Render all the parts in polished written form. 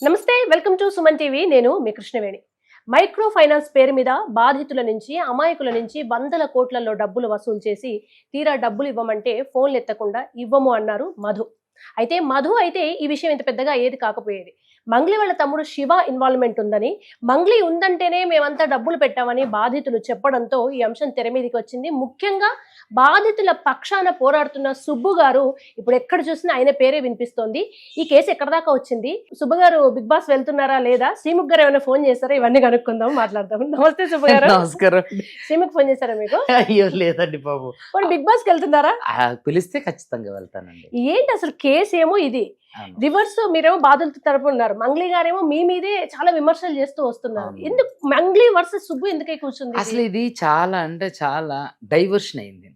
నమస్తే, welcome to Suman TV. నేను మీ Krishnaveni. Micro finance పేరు మీద బాధితుల నుంచి, అమాయకుల నుంచి వందల కోట్లలో డబ్బులు వసూలు చేసి తీరా డబ్బులు ఇవ్వమంటే ఫోన్లు ఎత్తకుండా ఇవ్వము అన్నారు మధు. అయితే మధు అయితే ఈ విషయం ఇంత పెద్దగా ఏది కాకపోయేది. మంగ్లీ వాళ్ళ తమ్ముడు శివ ఇన్వాల్వ్మెంట్ ఉందని, మంగ్లీ ఉందంటేనే మేమంతా డబ్బులు పెట్టామని బాధితులు చెప్పడంతో ఈ అంశం తెర మీదకి వచ్చింది. ముఖ్యంగా బాధితుల పక్షాన పోరాడుతున్న సుబ్బు గారు ఇప్పుడు ఎక్కడ చూసినా ఆయన పేరే వినిపిస్తోంది. ఈ కేసు ఎక్కడ దాకా వచ్చింది, సుబ్బు గారు బిగ్ బాస్ వెళ్తున్నారా లేదా, శ్రీముఖ్ గారు ఏమైనా ఫోన్ చేస్తారా, ఇవన్నీ కనుక్కుందాం, మాట్లాడదాం. నమస్తే సుబ్బు గారు. నమస్కారం. శ్రీముఖ్ ఫోన్ చేశారా మీకు? అయ్యో లేదండి బాబు. బిగ్ బాస్ కి వెళ్తున్నారా? పిలిస్తే ఖచ్చితంగా వెళ్తానండి. ఏంటి అసలు కేసు ఏమో ఇది, రివర్స్ మీరేమో బాధితుల తరపు ఉన్నారు, మంగ్లీ గారేమో మీ మీదే చాలా విమర్శలు చేస్తూ వస్తున్నారు. ఎందుకు మంగ్లీ వర్సెస్ సుబ్బు ఎందుకే కూర్చుంది? అసలు ఇది చాలా అంటే చాలా డైవర్షన్ అయింది.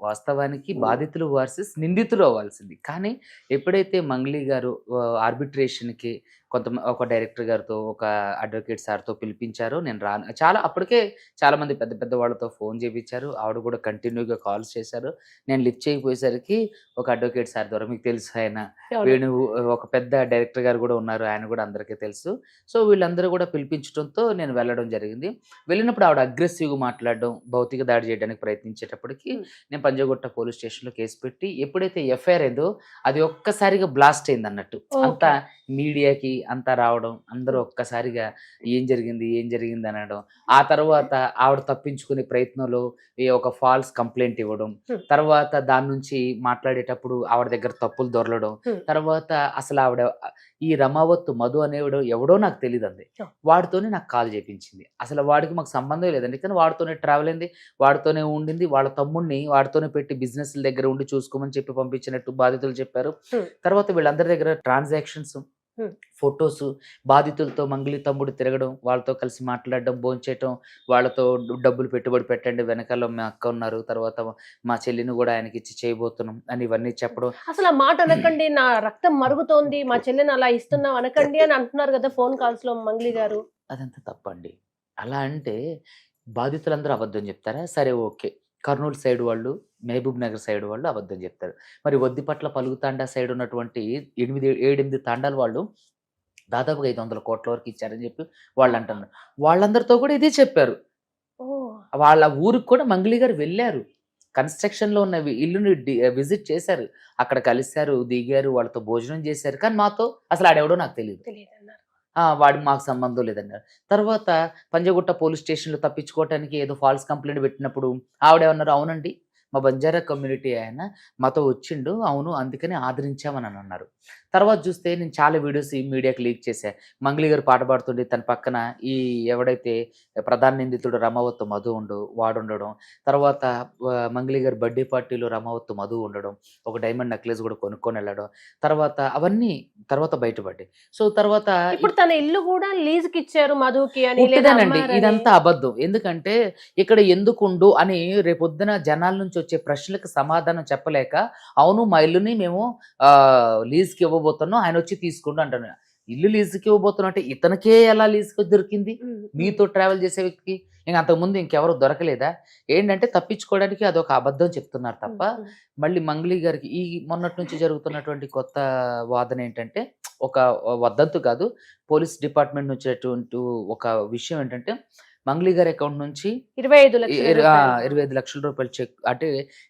వాస్తవానికి బాధితులు వర్సెస్ నిందితులు అవ్వాల్సింది. కానీ ఎప్పుడైతే మంగ్లీ గారు ఆర్బిట్రేషన్కి ఒక డైరెక్టర్ గారితో, ఒక అడ్వకేట్ సార్తో పిలిపించారో నేను రాను. అప్పటికే చాలా మంది పెద్ద పెద్ద వాళ్ళతో ఫోన్ చేయించారు. ఆవిడ కూడా కంటిన్యూగా కాల్స్ చేశారు. నేను లిఫ్ట్ చేయకపోయేసరికి ఒక అడ్వకేట్ సార్ ద్వారా, మీకు తెలుసు ఆయన వేణు, ఒక పెద్ద డైరెక్టర్ గారు కూడా ఉన్నారు, ఆయన కూడా అందరికీ తెలుసు. సో వీళ్ళందరూ కూడా పిలిపించడంతో నేను వెళ్ళడం జరిగింది. వెళ్ళినప్పుడు ఆవిడ అగ్రెసివ్గా మాట్లాడడం, భౌతిక దాడి చేయడానికి ప్రయత్నించేటప్పటికి నేను పంజగుట్ట పోలీస్ స్టేషన్లో కేసు పెట్టి, ఎప్పుడైతే ఎఫ్ఐఆర్ అయిందో అది ఒక్కసారిగా బ్లాస్ట్ అయింది అన్నట్టు. అంతా మీడియాకి అంతా రావడం, అందరూ ఒక్కసారిగా ఏం జరిగింది అనడం. ఆ తర్వాత ఆవిడ తప్పించుకునే ప్రయత్నంలో ఒక ఫాల్స్ కంప్లైంట్ ఇవ్వడం, తర్వాత దాని నుంచి మాట్లాడేటప్పుడు ఆవిడ దగ్గర తప్పులు దొరలడం, తర్వాత అసలు ఆవిడ ఈ రమావత్ మధు అనేవాడు ఎవడో నాకు తెలియదు అంది. వాడితోనే నాకు కాల్ చేయించింది. అసలు వాడికి మాకు సంబంధం లేదండి, కానీ వాడితోనే ట్రావెల్ అయింది, వాడితోనే ఉండింది. వాళ్ళ తమ్ముడిని వాడితోనే పెట్టి బిజినెస్ దగ్గర ఉండి చూసుకోమని చెప్పి పంపించినట్టు బాధితులు చెప్పారు. తర్వాత వీళ్ళందరి దగ్గర ట్రాన్సాక్షన్స్, ఫొటోస్, బాధితులతో మంగ్లీ తమ్ముడు తిరగడం, వాళ్ళతో కలిసి మాట్లాడడం, భోంచేయటం, వాళ్ళతో డబ్బులు పెట్టుబడి పెట్టండి, వెనకాల మా అక్క ఉన్నారు, తర్వాత మా చెల్లిని కూడా ఆయనకి ఇచ్చి చేయబోతున్నాం అని ఇవన్నీ చెప్పడం. అసలు ఆ మాట అనకండి, నా రక్తం మరుగుతోంది, మా చెల్లిని అలా ఇస్తున్నాం అనకండి అని అంటున్నారు కదా ఫోన్ కాల్స్ లో మంగ్లీ గారు. అదంతా తప్పండి. అలా అంటే బాధితులందరూ అబద్ధం చెప్తారా? సరే, ఓకే. కర్నూలు సైడ్ వాళ్ళు, మహబూబ్ నగర్ సైడ్ వాళ్ళు అబద్ధం చెప్తారు. మరి వద్దిపట్ల, పలుగుతాండా సైడ్ ఉన్నటువంటి 7-8 తాండాల వాళ్ళు దాదాపుగా 500 కోట్ల వరకు ఇచ్చారని చెప్పి వాళ్ళు అంటున్నారు. వాళ్ళందరితో కూడా ఇదే చెప్పారు. వాళ్ళ ఊరికి కూడా మంగ్లీ గారు వెళ్ళారు, కన్స్ట్రక్షన్ లో ఉన్న ఇల్లుని విజిట్ చేశారు, అక్కడ కలిశారు, దిగారు, వాళ్ళతో భోజనం చేశారు. కానీ మాతో అసలు ఆడెవడో నాకు తెలియదు, వాడికి మాకు సంబంధం లేదన్నారు. తర్వాత పంజగుట్ట పోలీస్ స్టేషన్లో తప్పించుకోవటానికి ఏదో ఫాల్స్ కంప్లైంట్ పెట్టినప్పుడు ఆవిడేమన్నారు, అవునండి మా బంజారా కమ్యూనిటీ ఆయన మాతో వచ్చిండు, అవును అందుకని ఆదరించామని అన్నారు. తర్వాత చూస్తే నేను చాలా వీడియోస్ ఈ మీడియాకి లీక్ చేశా. మంగ్లీ గారు పాట పాడుతుండే తన పక్కన ఈ ఎవడైతే ప్రధాన నిందితుడు రమావత్ మధు వాడు ఉండడం, తర్వాత మంగ్లీ గారు బర్త్డే పార్టీలో రమావత్ మధు ఉండడం, ఒక డైమండ్ నెక్లెస్ కూడా కొనుక్కొని వెళ్ళడం, తర్వాత అవన్నీ తర్వాత బయటపడ్డాయి. సో తర్వాత ఇప్పుడు తన ఇల్లు కూడా లీజ్ కి ఇచ్చారు మధుకి అని. ఇదంతా అబద్ధం. ఎందుకంటే ఇక్కడ ఎందుకుండు అని రేపొద్దున జనాల నుంచి వచ్చే ప్రశ్నలకు సమాధానం చెప్పలేక, అవును మా ఇల్లుని మేము లీజ్కి ఇవ్వబోతున్నాం, ఆయన వచ్చి తీసుకుంటూ అంటాను. ఇల్లు లీజుకి ఇవ్వబోతున్నా అంటే ఇతనికే ఎలా లీజుకి దొరికింది? మీతో ట్రావెల్ చేసే వ్యక్తికి ఇంక అంతకుముందు ఇంకెవరు దొరకలేదా? ఏంటంటే తప్పించుకోవడానికి అదొక అబద్ధం చెప్తున్నారు తప్ప. మళ్ళీ మంగ్లీ గారికి ఈ మొన్నటి నుంచి జరుగుతున్నటువంటి కొత్త వాదన ఏంటంటే, ఒక వదంతు కాదు, పోలీస్ డిపార్ట్మెంట్ నుంచి ఒక విషయం ఏంటంటే, మంగ్లీ గారి అకౌంట్ నుంచి 25 లక్షల రూపాయలు చెక్, అంటే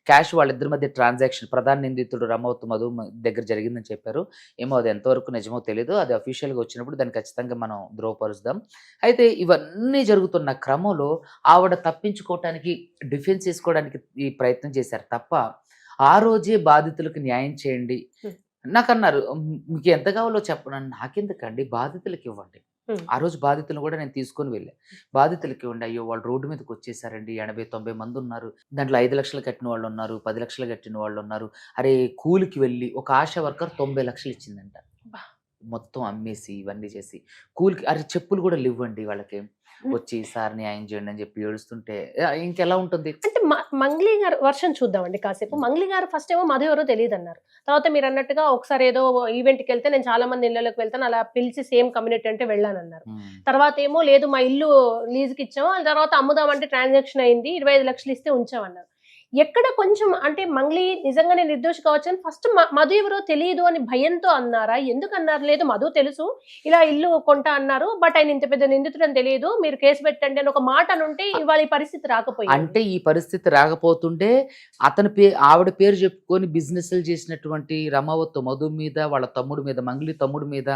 క్యాష్ వాళ్ళిద్దరి మధ్య ట్రాన్సాక్షన్ ప్రధాన నిందితుడు రమావత్ మధు దగ్గర జరిగిందని చెప్పారు. ఏమో అది ఎంతవరకు నిజమో తెలియదు, అది అఫీషియల్గా వచ్చినప్పుడు దాన్ని ఖచ్చితంగా మనం ధృవపరుస్తాం. అయితే ఇవన్నీ జరుగుతున్న క్రమంలో ఆవిడ తప్పించుకోవటానికి, డిఫెన్స్ చేసుకోవడానికి ఈ ప్రయత్నం చేశారు తప్ప, ఆ రోజే బాధితులకు న్యాయం చేయండి నాకు అన్నారు. మీకు ఎంత కావాలో చెప్పండి, నాకెందుకండి, బాధితులకి ఇవ్వండి. ఆ రోజు బాధితులను కూడా నేను తీసుకొని వెళ్ళాను. బాధితులకి ఇవ్వండి. అయ్యో వాళ్ళు రోడ్డు మీదకి వచ్చేసారండి, 80-90 మంది ఉన్నారు, దాంట్లో 5 లక్షలు కట్టిన వాళ్ళు ఉన్నారు, 10 లక్షలు కట్టిన వాళ్ళు ఉన్నారు. అరే కూలికి వెళ్ళి ఒక ఆశా వర్కర్ 90 లక్షలు ఇచ్చిందంట, మొత్తం అమ్మేసి ఇవన్నీ చేసి కూలికి. అరే చెప్పులు కూడా ఇవ్వండి వాళ్ళకి, వచ్చి సార్ న్యాయం చేయండి అని చెప్పి ఏడుస్తుంటే ఇంకెలా ఉంటుంది? అంటే మంగ్లీ గారు వర్షం చూద్దామండి కాసేపు. మంగ్లీ గారు ఫస్ట్ ఏమో మధు ఎవరో తెలియదు అన్నారు. తర్వాత మీరు అన్నట్టుగా ఒకసారి ఏదో ఈవెంట్కి వెళ్తే నేను చాలా మంది ఇళ్లలోకి వెళ్తాను, అలా పిలిచి సేమ్ కమ్యూనిటీ అంటే వెళ్ళానన్నారు. తర్వాత ఏమో లేదు మా ఇల్లు లీజుకి ఇచ్చాము, తర్వాత అమ్ముదామంటే ట్రాన్సాక్షన్ అయింది, 25 లక్షలు ఇస్తే ఉంచామన్నారు. ఎక్కడ కొంచెం అంటే మంగ్లీ నిజంగానే నిర్దోషి కావచ్చు అని ఫస్ట్ మధు ఎవరో తెలియదు అని భయంతో అన్నారా? ఎందుకు అన్నారు? లేదు మధు తెలుసు, ఇలా ఇల్లు కొంటా అన్నారు, బట్ ఆయన ఇంత పెద్ద నిందితుడు అని తెలియదు, మీరు కేసు పెట్టండి అని ఒక మాట అనుంటే ఇవాళ ఈ పరిస్థితి రాకపోయింది. అంటే ఈ పరిస్థితి రాకపోతుంటే ఆవిడ పేరు చెప్పుకొని బిజినెస్లు చేసినటువంటి రమావత్ మధు మీద, వాళ్ళ తమ్ముడు మీద, మంగ్లీ తమ్ముడు మీద,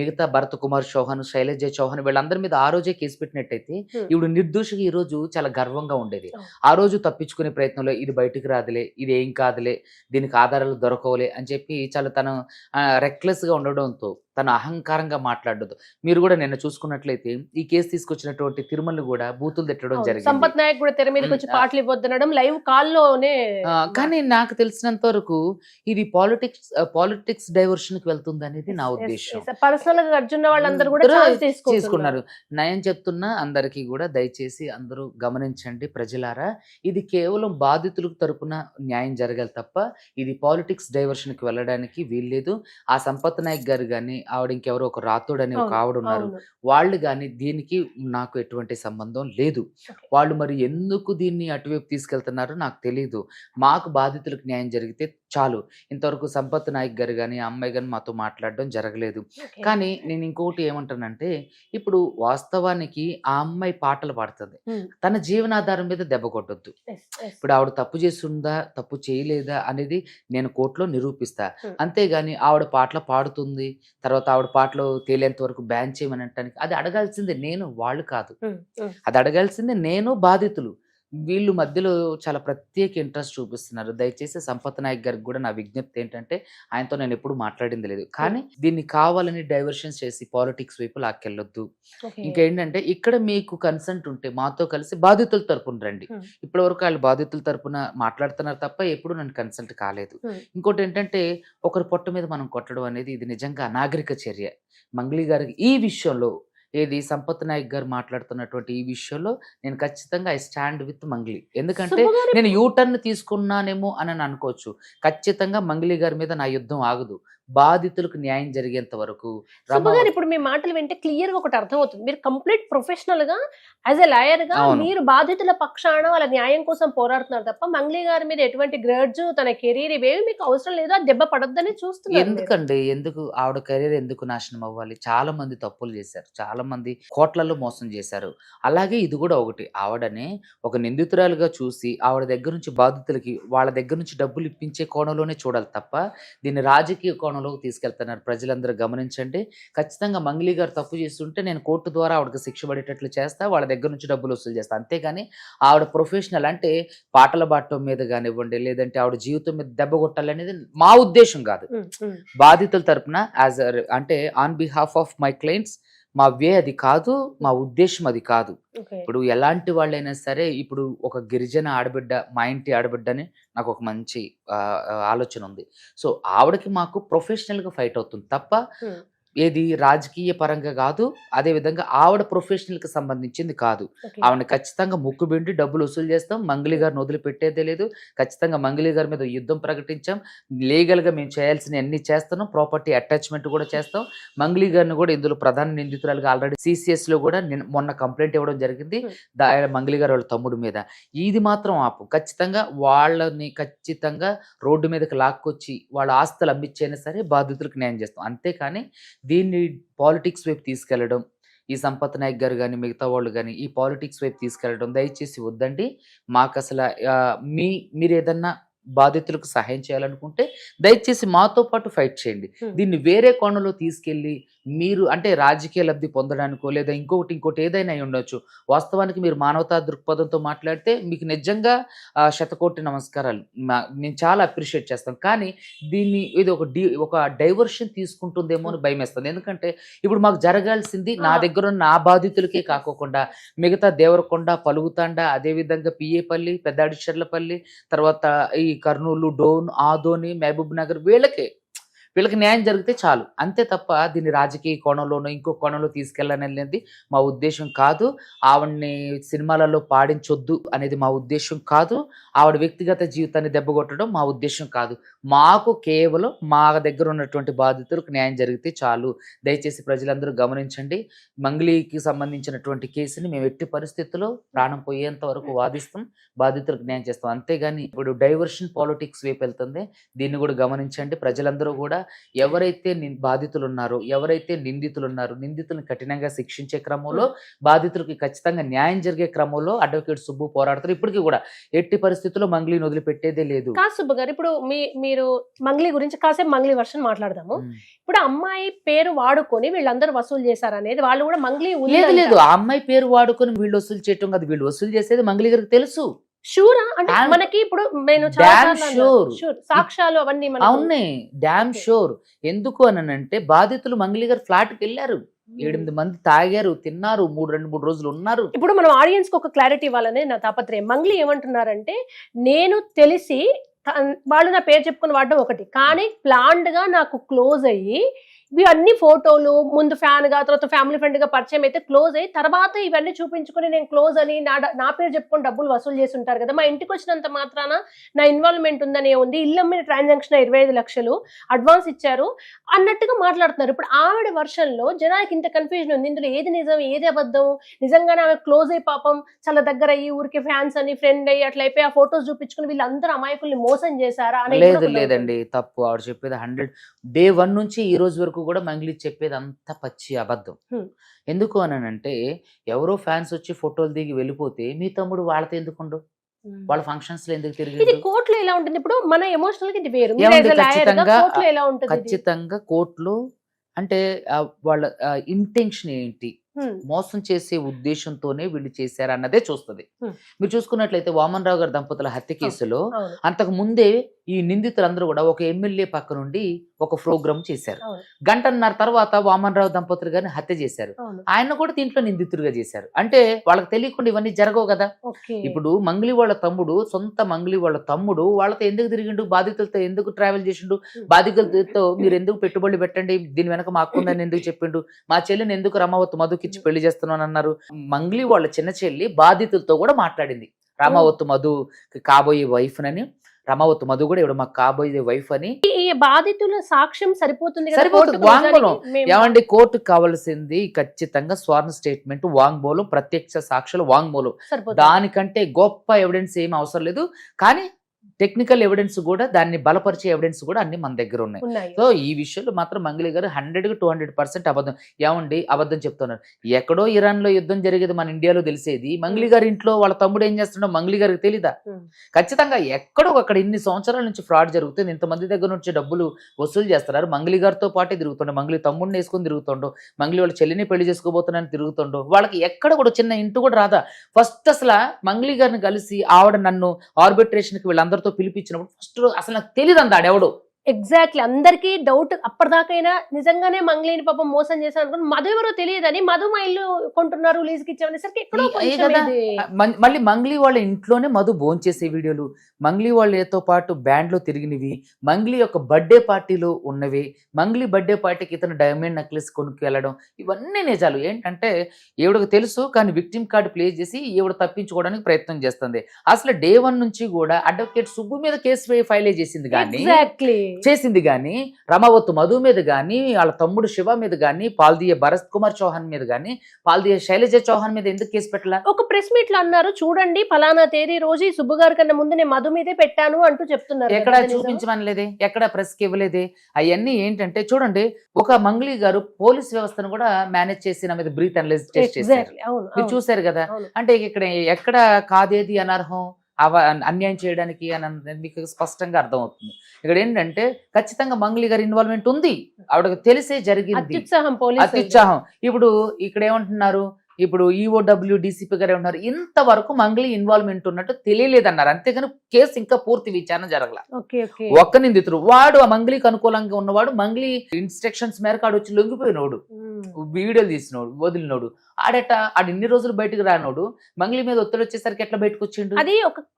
మిగతా భరత్ కుమార్ చౌహాన్, శైలజ చౌహాన్ వీళ్ళందరి మీద ఆ రోజే కేసు పెట్టినట్టయితే ఈవిడ నిర్దోషిగా ఈ రోజు చాలా గర్వంగా ఉండేది. ఆ రోజు తప్పించుకునే ప్రయత్నంలో ఇది బయటికి రాదులే, ఇది ఏం కాదులే, దీనికి ఆధారాలు దొరకవులే అని చెప్పి చాలా తను రెక్లెస్ గా ఉండడంతో తన అహంకారంగా మాట్లాడదు. మీరు కూడా నిన్న చూసుకున్నట్లయితే ఈ కేసు తీసుకొచ్చినటువంటి తిరుమల కూడా బూతులు తిట్టడం జరిగింది. సంపత్ నాయక్ కూడా తెర మీదకి వచ్చి పాటలు ఇవ్వద్దనడం లైవ్ కాల్లోనే. కానీ నాకు తెలిసినంత వరకు ఇది పాలిటిక్స్ డైవర్షన్ కి వెళ్తుంది అనేది నా ఉద్దేశం. పర్సనల్ గా అర్జున వాళ్ళందరూ కూడా ఛాన్స్ తీసుకున్నారు. నేను చెప్తున్నా అందరికీ కూడా దయచేసి అందరూ గమనించండి ప్రజలారా, ఇది కేవలం బాధితులకు తరపున న్యాయం జరగాలి తప్ప ఇది పాలిటిక్స్ డైవర్షన్ కి వెళ్ళడానికి వీల్లేదు. ఆ సంపత్ నాయక్ గారు కానీ, ఆవిడ ఇంకెవరో ఒక రాథోడ్ అనే ఒక ఆవిడ ఉన్నారు, వాళ్ళు కానీ దీనికి నాకు ఎటువంటి సంబంధం లేదు. వాళ్ళు మరి ఎందుకు దీన్ని అటువైపు తీసుకెళ్తున్నారో నాకు తెలియదు. మాకు బాధితులకు న్యాయం జరిగితే చాలు. ఇంతవరకు సంపత్ నాయక్ గారు కానీ అమ్మాయి కానీ మాతో మాట్లాడడం జరగలేదు. కానీ నేను ఇంకొకటి ఏమంటానంటే, ఇప్పుడు వాస్తవానికి ఆ అమ్మాయి పాటలు పాడుతుంది, తన జీవనాధారం మీద దెబ్బ కొట్టొద్దు. ఇప్పుడు ఆవిడ తప్పు చేస్తుందా తప్పు చేయలేదా అనేది నేను కోర్టులో నిరూపిస్తా. అంతేగాని ఆవిడ పాటలు పాడుతుంది, తర్వాత ఆవిడ పాటలు తేలేంత వరకు బ్యాన్ చేయమని అంటానికి అది అడగాల్సిందే నేను, వాళ్ళు కాదు. అది అడగాల్సిందే నేను, బాధితులు. వీళ్ళు మధ్యలో చాలా ప్రత్యేక ఇంట్రెస్ట్ చూపిస్తున్నారు. దయచేసి సంపత్ నాయక్ గారికి కూడా నా విజ్ఞప్తి ఏంటంటే, ఆయనతో నేను ఎప్పుడు మాట్లాడింది లేదు, కానీ దీన్ని కావాలని డైవర్షన్స్ చేసి పాలిటిక్స్ వైపు లాక్కెళ్ళొద్దు. ఇంకేంటంటే, ఇక్కడ మీకు కన్సెంట్ ఉంటే మాతో కలిసి బాధితుల తరపున రండి. ఇప్పటి వరకు వాళ్ళు బాధితుల తరపున మాట్లాడుతున్నారు తప్ప ఎప్పుడు నన్ను కన్సల్ట్ కాలేదు. ఇంకోటి ఏంటంటే, ఒకరి పొట్ట మీద మనం కొట్టడం అనేది ఇది నిజంగా అనాగరిక చర్య. మంగ్లీ గారికి ఈ విషయంలో ఏది సంపత్ నాయక్ గారు మాట్లాడుతున్నటువంటి ఈ విషయంలో నేను ఖచ్చితంగా ఐ స్టాండ్ విత్ మంగ్లీ. ఎందుకంటే నేను యూటర్న్ తీసుకున్నానేమో అని అనుకోవచ్చు, ఖచ్చితంగా మంగ్లీ గారి మీద నా యుద్ధం ఆగదు. బాధితులకు న్యాయం జరిగేంత వరకు. ఇప్పుడు మీ మాటలు వింటే క్లియర్ గా ఒకటి అర్థం అవుతుంది, మీరు కంప్లీట్ ప్రొఫెషనల్ గా యాజ్ ఎ లాయర్ గా మీరు బాధితుల పక్షాన వాళ్ళ న్యాయం కోసం పోరాడుతున్నారు తప్ప మంగ్లీ గారి మీద ఎటువంటి గ్రడ్జ్, తన కెరీర్ ఇవేవి మీకు అవసరం లేదు, దెబ్బ పడొద్దని చూస్తున్నారు. ఎందుకండి, ఎందుకు ఆవిడ కెరీర్ ఎందుకు నాశనం అవ్వాలి? చాలా మంది తప్పులు చేశారు, చాలా మంది కోట్లలో మోసం చేశారు. అలాగే ఇది కూడా ఒకటి. ఆవిడని ఒక నిందితురాలుగా చూసి ఆవిడ దగ్గర నుంచి బాధితులకి వాళ్ళ దగ్గర నుంచి డబ్బులు ఇప్పించే కోణంలోనే చూడాలి తప్ప దీన్ని రాజకీయ కోణంలోకి తీసుకెళ్తున్నారు. ప్రజలందరూ గమనించండి. ఖచ్చితంగా మంగ్లీ గారు తప్పు చేస్తుంటే నేను కోర్టు ద్వారా ఆవిడకి శిక్ష పడేటట్లు చేస్తా, వాళ్ళ దగ్గర నుంచి డబ్బులు వసూలు చేస్తా. అంతేగాని ఆవిడ ప్రొఫెషనల్ అంటే పాటల బాటం మీద కానివ్వండి, లేదంటే ఆవిడ జీవితం మీద దెబ్బ కొట్టాలనేది మా ఉద్దేశం కాదు. బాధితుల తరపున అంటే on behalf of my clients మా వే అది కాదు, మా ఉద్దేశం అది కాదు. ఇప్పుడు ఎలాంటి వాళ్ళైనా సరే, ఇప్పుడు ఒక గిరిజన ఆడబిడ్డ, మా ఇంటి ఆడబిడ్డని నాకు ఒక మంచి ఆలోచన ఉంది. సో ఆవిడకి మాకు ప్రొఫెషనల్ గా ఫైట్ అవుతుంది తప్ప ఏది రాజకీయ పరంగా కాదు. అదే విధంగా ఆవిడ ప్రొఫెషనల్ కి సంబంధించింది కాదు. ఆవిడని ఖచ్చితంగా ముక్కు బిండి డబ్బులు వసూలు చేస్తాం. మంగ్లీ గారిని వదిలిపెట్టేదే లేదు. ఖచ్చితంగా మంగ్లీ గారి మీద యుద్ధం ప్రకటించాం. లీగల్ గా మేము చేయాల్సిన అన్ని చేస్తున్నాం. ప్రాపర్టీ అటాచ్మెంట్ కూడా చేస్తాం. మంగ్లీ గారిని కూడా ఇందులో ప్రధాన నిందితురాలుగా ఆల్రెడీ సిసిఎస్ లో కూడా మొన్న కంప్లైంట్ ఇవ్వడం జరిగింది మంగ్లీ గారు వాళ్ళ తమ్ముడు మీద. ఇది మాత్రం ఆపు. ఖచ్చితంగా వాళ్ళని ఖచ్చితంగా రోడ్డు మీదకి లాక్కొచ్చి వాళ్ళ ఆస్తులు అమ్మిచ్చైనా సరే బాధితులకు న్యాయం చేస్తాం. అంతేకాని దీన్ని పాలిటిక్స్ వైపు తీసుకెళ్లడం, ఈ సంపత్ నాయక్ గారు కానీ మిగతా వాళ్ళు కానీ ఈ పాలిటిక్స్ వైపు తీసుకెళ్లడం దయచేసి వద్దండి. మాకు అసలు మీరు ఏదన్నా బాధితులకు సహాయం చేయాలనుకుంటే దయచేసి మాతో పాటు ఫైట్ చేయండి. దీన్ని వేరే కోణంలో తీసుకెళ్ళి మీరు అంటే రాజకీయ లబ్ధి పొందడానికో లేదా ఇంకోటి ఏదైనా అయి ఉండొచ్చు. వాస్తవానికి మీరు మానవతా దృక్పథంతో మాట్లాడితే మీకు నిజంగా శతకోటి నమస్కారాలు, నేను చాలా అప్రిషియేట్ చేస్తాను. కానీ దీన్ని ఇది ఒక డైవర్షన్ తీసుకుంటుందేమో అని భయం వేస్తుంది. ఎందుకంటే ఇప్పుడు మాకు జరగాల్సింది నా దగ్గర ఉన్న నా బాధితులకే కాకోకుండా మిగతా దేవరకొండ, పలుగుతాండ, అదేవిధంగా పిఏపల్లి, పెద్దాడిచర్లపల్లి, తర్వాత ఈ కర్నూలు, డోన్, ఆదోని, మహబూబ్ నగర్ వీళ్ళకే వీళ్ళకి న్యాయం జరిగితే చాలు, అంతే తప్ప దీన్ని రాజకీయ కోణంలోనో ఇంకో కోణంలో తీసుకెళ్ళాలనేది మా ఉద్దేశం కాదు. ఆవిడ్ని సినిమాలలో పాడించొద్దు అనేది మా ఉద్దేశం కాదు. ఆవిడ వ్యక్తిగత జీవితాన్ని దెబ్బకొట్టడం మా ఉద్దేశం కాదు. మాకు కేవలం మా దగ్గర ఉన్నటువంటి బాధితులకు న్యాయం జరిగితే చాలు. దయచేసి ప్రజలందరూ గమనించండి. మంగ్లీకి సంబంధించినటువంటి కేసుని మేము ఎట్టి పరిస్థితుల్లో ప్రాణం పోయేంత వరకు వాదిస్తాం, బాధితులకు న్యాయం చేస్తాం. అంతేగాని ఇప్పుడు డైవర్షన్ పాలిటిక్స్ వైపు వెళ్తుంది. దీన్ని కూడా గమనించండి. ప్రజలందరూ కూడా ఎవరైతే బాధితులు ఉన్నారో, ఎవరైతే నిందితులు ఉన్నారో, నిందితులను కఠినంగా శిక్షించే క్రమంలో, బాధితులకి ఖచ్చితంగా న్యాయం జరిగే క్రమంలో అడ్వకేట్ సుబ్బు పోరాడతారు. ఇప్పటికీ కూడా ఎట్టి పరిస్థితుల్లో మంగ్లీని వదిలిపెట్టేదే లేదు. కాదు సుబ్బు గారు, ఇప్పుడు మీరు మంగ్లీ గురించి కాసేపు మంగ్లీ వర్షన్ మాట్లాడదాము. ఇప్పుడు అమ్మాయి పేరు వాడుకొని వీళ్ళందరూ వసూలు చేశారనేది వాళ్ళు కూడా మంగ్లీ లేదు. ఆ అమ్మాయి పేరు వాడుకొని వీళ్ళు వసూలు చేయటం కాదు, వీళ్ళు వసూలు చేసేది మంగ్లీ గారికి తెలుసు. షూరా? అంటే మనకి ఇప్పుడు నేను సాక్ష్యాలు అవన్నీ అవునే డామ్ షూర్. ఎందుకు అనంటే బాధితులు మంగ్లీ గారు ఫ్లాట్ కి వెళ్ళారు, 8 మంది తాగారు, తిన్నారు, 2-3 రోజులు ఉన్నారు. ఇప్పుడు మనం ఆడియన్స్ కి ఒక క్లారిటీ ఇవ్వాలనే నా తాపత్రయం. మంగ్లీ ఏమంటున్నారంటే, నేను తెలిసి వాళ్ళు నా పేరు చెప్పుకుని వాడడం ఒకటి, కానీ ప్లాన్డ్ గా నాకు క్లోజ్ అయ్యి ఇవన్నీ ఫోటోలు ముందు ఫ్యాన్ గా తర్వాత ఫ్యామిలీ ఫ్రెండ్ గా పరిచయం అయితే క్లోజ్ అయ్యి తర్వాత ఇవన్నీ చూపించుకుని నేను క్లోజ్ అని నా పేరు చెప్పుకొని డబ్బులు వసూలు చేసి ఉంటారు కదా. మా ఇంటికి వచ్చినంత మాత్రాన నా ఇన్వాల్వ్మెంట్ ఉందని ఉంది, ఇల్లు అమ్మిన ట్రాన్సాక్షన్ 25 లక్షలు అడ్వాన్స్ ఇచ్చారు అన్నట్టుగా మాట్లాడుతున్నారు. ఇప్పుడు ఆవిడ వర్షన్ లో జనానికి ఇంత కన్ఫ్యూజన్ ఉంది, ఇందులో ఏది నిజం ఏది అబద్ధం, నిజంగానే ఆమె క్లోజ్ అయ్యి పాపం చాలా దగ్గర అయ్యి ఊరికి ఫ్యాన్స్ అని ఫ్రెండ్ అయ్యి అట్లా అయిపోయి ఆ ఫొటోస్ చూపించుకుని వీళ్ళందరూ అమాయకుల్ని మోసం చేశారా అనేది లేదండి. తప్పు. ఆవిడ చెప్పేది 100 డే 1 నుంచి ఈ రోజు వరకు కూడా మంగ్లీ చెప్పేది అంత పచ్చి అబద్ధం. ఎందుకు అనంటే, ఎవరో ఫ్యాన్స్ వచ్చి ఫోటోలు దిగి వెళ్ళిపోతే మీ తమ్ముడు వాళ్ళతో ఎందుకుండు, వాళ్ళ ఫంక్షన్స్ లో ఎందుకు తిరిగి? కోర్టులో ఎలా ఉంటుంది? ఇప్పుడు మన ఎమోషనల్ గా ఇది వేరు. ఖచ్చితంగా కోర్టులో అంటే వాళ్ళ ఇంటెన్షన్ ఏంటి, మోసం చేసే ఉద్దేశంతోనే వీళ్ళు చేశారు అన్నదే చూస్తుంది. మీరు చూసుకున్నట్లయితే వామన్ రావు గారి దంపతుల హత్య కేసులో అంతకు ముందే ఈ నిందితులందరూ కూడా ఒక ఎమ్మెల్యే పక్క నుండి ఒక ప్రోగ్రామ్ చేశారు. 1.5 గంట తర్వాత వామన్ రావు దంపతులు గారిని హత్య చేశారు. ఆయన కూడా దీంట్లో నిందితుడిగా చేశారు. అంటే వాళ్ళకి తెలియకుండా ఇవన్నీ జరగవు కదా. ఇప్పుడు మంగ్లీ వాళ్ళ తమ్ముడు, సొంత మంగ్లీ వాళ్ళ తమ్ముడు వాళ్ళతో ఎందుకు తిరిగిండు, బాధితులతో ఎందుకు ట్రావెల్ చేసిండు, బాధితులతో మీరు ఎందుకు పెట్టుబడులు పెట్టండి, దీని వెనక మా అక్కుందని ఎందుకు చెప్పిండు, మా చెల్లిని ఎందుకు రామావత్ మధుకి ఇచ్చి పెళ్లి చేస్తున్నాను అన్నారు. మంగ్లీ వాళ్ళ చిన్న చెల్లి బాధితులతో కూడా మాట్లాడింది, రామావత్ మధు కాబోయే వైఫ్ నని, రామావత్ మధు కూడా ఇప్పుడు మాకు కాబోయే వైఫ్ అని. ఈ బాధితుల సాక్ష్యం సరిపోతుంది. వాంగ్మూలం ఏమండి, కోర్టుకు కావాల్సింది ఖచ్చితంగా స్వర్ణ స్టేట్మెంట్, వాంగ్మూలం, ప్రత్యక్ష సాక్షులు వాంగ్మూలం. దానికంటే గొప్ప ఎవిడెన్స్ ఏమి అవసరం లేదు. కానీ టెక్నికల్ ఎవిడెన్స్ కూడా, దాన్ని బలపరిచే ఎవిడెన్స్ కూడా అన్ని మన దగ్గర ఉన్నాయి. సో ఈ విషయంలో మాత్రం మంగ్లీ గారు 100-200% అబద్ధం. ఏమండి అబద్ధం చెప్తున్నారు? ఎక్కడో ఇరాన్ లో యుద్ధం జరిగేది మన ఇండియాలో తెలిసేది, మంగ్లీ గారి ఇంట్లో వాళ్ళ తమ్ముడు ఏం చేస్తున్నాడో మంగ్లీ గారికి తెలీదా? ఖచ్చితంగా ఎక్కడో అక్కడ ఇన్ని సంవత్సరాల నుంచి ఫ్రాడ్ జరుగుతుంది, ఇంతమంది దగ్గర నుంచి డబ్బులు వసూలు చేస్తున్నారు. మంగ్లీ గారితో పాటే తిరుగుతుండో, మంగ్లీ తమ్ముడిని వేసుకుని తిరుగుతుండో, మంగ్లీ వాళ్ళ చెల్లిని పెళ్లి చేసుకోబోతున్నాను తిరుగుతుండో, వాళ్ళకి ఎక్కడ కూడా చిన్న ఇంటి కూడా రాదా? ఫస్ట్ అసలు మంగ్లీ గారిని కలిసి ఆవిడ నన్ను ఆర్బిట్రేషన్ కి వీళ్ళందరితో పిలిపించినప్పుడు ఫస్ట్ అసలు నాకు తెలియదు అంత ఎవడు. ఎగ్జాక్ట్లీ, అందరికి డౌట్ అప్పటిదాకైనా నిజంగానే మంగ్లీని పాపం మోసం చేశారు అనుకుని, మధు ఎవరో తెలియదని, మధు మా ఇల్లు కొంటున్నారు లీజుకి ఇచ్చామనేసరికి ఎక్కడో మళ్ళీ మంగ్లీ వాళ్ళ ఇంట్లోనే మధు భోంచేసే వీడియోలు, మంగ్లీ వాళ్ళతో పాటు బ్యాండ్ లో తిరిగినవి, మంగ్లీ యొక్క బర్త్డే పార్టీలో ఉన్నవి, మంగ్లీ బర్త్డే పార్టీకి ఇతను డైమండ్ నెక్లెస్ కొనుక్కు వెళ్ళడం, ఇవన్నీ నిజాలు. ఏంటంటే ఈవిడకు తెలుసు, కానీ విక్టిమ్ కార్డు ప్లే చేసి ఈవిడ తప్పించుకోవడానికి ప్రయత్నం చేస్తుంది. అసలు డే 1 నుంచి కూడా అడ్వకేట్ సుబ్బు మీద కేసు ఫైల్ చేసింది కానీ రమావత్ మధు మీద గానీ, వాళ్ళ తమ్ముడు శివ మీద గానీ, పాల్దియ భరత్ కుమార్ చౌహాన్ మీద గానీ, పాల్దియ శైలజ చౌహాన్ మీద ఎందుకు కేసు పెట్టలా? ఒక ప్రెస్ మీట్ లో అన్నారు, చూడండి ఫలానా తేదీ రోజు సుబ్బు గారి కన్నా ముందు నేను మధు మీదే పెట్టాను అంటూ చెప్తున్నారు. ఎక్కడ చూపించమనలేదే, ఎక్కడ ప్రెస్ కి ఇవ్వలేదే. అవన్నీ ఏంటంటే చూడండి, ఒక మంగ్లీ గారు పోలీస్ వ్యవస్థను కూడా మేనేజ్ చేసి నా మీద బ్రీత్ అనలైజ్ టెస్ట్ చేశారు. మీరు చూసారు కదా. అంటే ఇక్కడ ఎక్కడ కాదేది అనర్హం, అన్యాయం చేయడానికి అని మీకు స్పష్టంగా అర్థమవుతుంది. ఇక్కడ ఏంటంటే ఖచ్చితంగా మంగ్లీ గారి ఇన్వాల్వ్మెంట్ ఉంది, ఆవిడకి తెలిసే జరిగింది, అత్యుత్సాహం. ఇప్పుడు ఇక్కడ ఏమంటున్నారు, ఇప్పుడు ఈఓడబ్ల్యూ డీసీపీ గారు ఏమంటున్నారు, ఇంతవరకు మంగ్లీ ఇన్వాల్వ్మెంట్ ఉన్నట్టు తెలియలేదన్నారు. అంతేగాని కేసు ఇంకా పూర్తి విచారణ జరగల. ఒక్క నిందితుడు వాడు ఆ మంగ్లీకి అనుకూలంగా ఉన్నవాడు, మంగ్లీ ఇన్స్ట్రక్షన్స్ మేరకు ఆడు వచ్చి లొంగిపోయినోడు, వీడియోలు తీసినోడు, వదిలినోడు, ఆడు ఇన్ని రోజులు బయటకు రానోడు మంగ్లీ మీద ఒత్తిడి వచ్చేసరికి ఎట్లా బయటకు వచ్చిండు? అది